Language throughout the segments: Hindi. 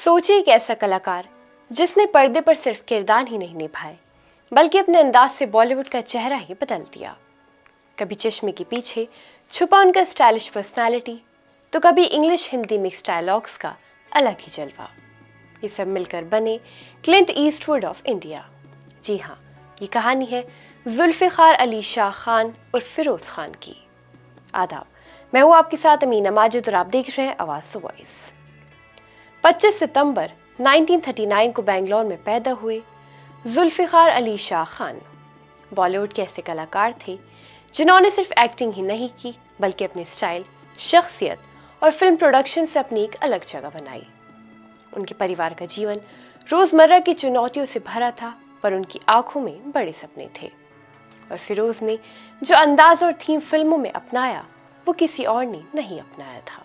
सोचिए एक ऐसा कलाकार जिसने पर्दे पर सिर्फ किरदार ही नहीं निभाए बल्कि अपने अंदाज से बॉलीवुड का चेहरा ही बदल दिया। कभी चश्मे के पीछे छुपा उनका स्टाइलिश पर्सनालिटी, तो कभी इंग्लिश हिंदी मिक्स डायलॉग्स का अलग ही जलवा। ये सब मिलकर बने क्लिंट ईस्टवुड ऑफ इंडिया। जी हाँ, ये कहानी है जुल्फ़िकार अली शाह खान और फिरोज खान की। आदाब, मैं हूँ आपके साथ अमीना माजिद और आप देख रहे हैं आवाज़ वॉइस। 25 सितंबर 1939 को बेंगलोर में पैदा हुए जुल्फ़िकार अली शाह खान बॉलीवुड के ऐसे कलाकार थे जिन्होंने सिर्फ एक्टिंग ही नहीं की बल्कि अपने स्टाइल, शख्सियत और फिल्म प्रोडक्शन से अपनी एक अलग जगह बनाई। उनके परिवार का जीवन रोज़मर्रा की चुनौतियों से भरा था, पर उनकी आंखों में बड़े सपने थे। और फिरोज ने जो अंदाज और थीम फिल्मों में अपनाया वो किसी और ने नहीं अपनाया था।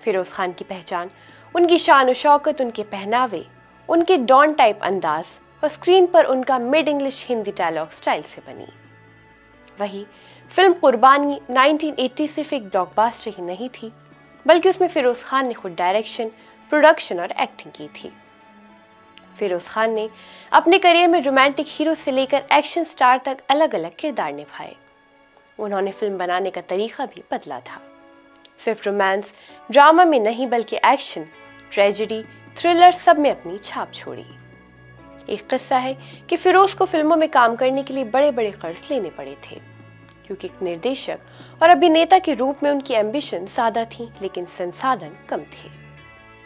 फिरोज खान की पहचान उनकी शान और शौकत, उनके पहनावे, उनके डॉन टाइप अंदाज और स्क्रीन पर उनका mid English Hindi dialogue style से बनी। वही फिल्म कुर्बानी 1980 सिर्फ एक ब्लॉकबस्टर ही नहीं थी बल्कि उसमें फिरोज खान ने खुद डायरेक्शन, प्रोडक्शन और एक्टिंग की थी। फिरोज खान ने अपने करियर में रोमांटिक हीरो से लेकर एक्शन स्टार तक अलग अलग किरदार निभाए। उन्होंने फिल्म बनाने का तरीका भी बदला था। सिर्फ रोमांस ड्रामा में नहीं बल्कि एक्शन, ट्रेजेडी, थ्रिलर सब में अपनी छाप छोड़ी। एक किस्सा है कि फिरोज को फिल्मों में काम करने के लिए बड़े बड़े कर्ज लेने पड़े थे, क्योंकि एक निर्देशक और अभिनेता के रूप में उनकी एम्बिशन ज्यादा थी लेकिन संसाधन कम थे।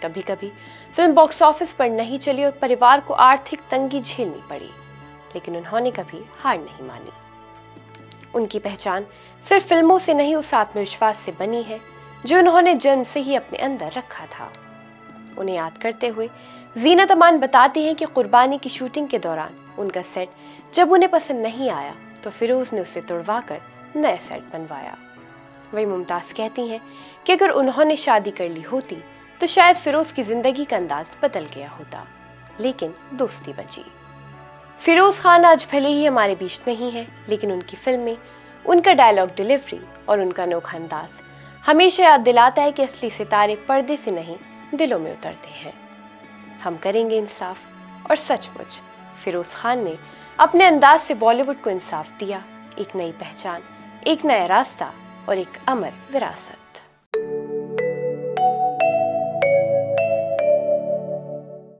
कभी कभी फिल्म बॉक्स ऑफिस पर नहीं चली और परिवार को आर्थिक तंगी झेलनी पड़ी, लेकिन उन्होंने कभी हार नहीं मानी। उनकी पहचान सिर्फ फिल्मों से नहीं, उस आत्मविश्वास से बनी है जो उन्होंने जन्म से ही अपने अंदर रखा था। उन्हें याद करते हुए जीनत अमान बताती हैं कि कुर्बानी की शूटिंग के दौरान उनका सेट जब उन्हें पसंद नहीं आया तो फिरोज ने उसे तुड़वाकर नया सेट बनवाया। वही मुमताज कहती हैं कि अगर उन्होंने शादी कर ली होती तो शायद फिरोज की जिंदगी का अंदाज बदल गया होता, लेकिन दोस्ती बची। फिरोज खान आज भले ही हमारे बीच नहीं है, लेकिन उनकी फिल्में, उनका डायलॉग डिलीवरी और उनका अनोखा अंदाज हमेशा याद दिलाता है कि असली सितारे पर्दे से नहीं दिलों में उतरते हैं। हम करेंगे इंसाफ, और सचमुच फिरोज खान ने अपने अंदाज से बॉलीवुड को इंसाफ दिया, एक नई पहचान, एक नया रास्ता और एक अमर विरासत।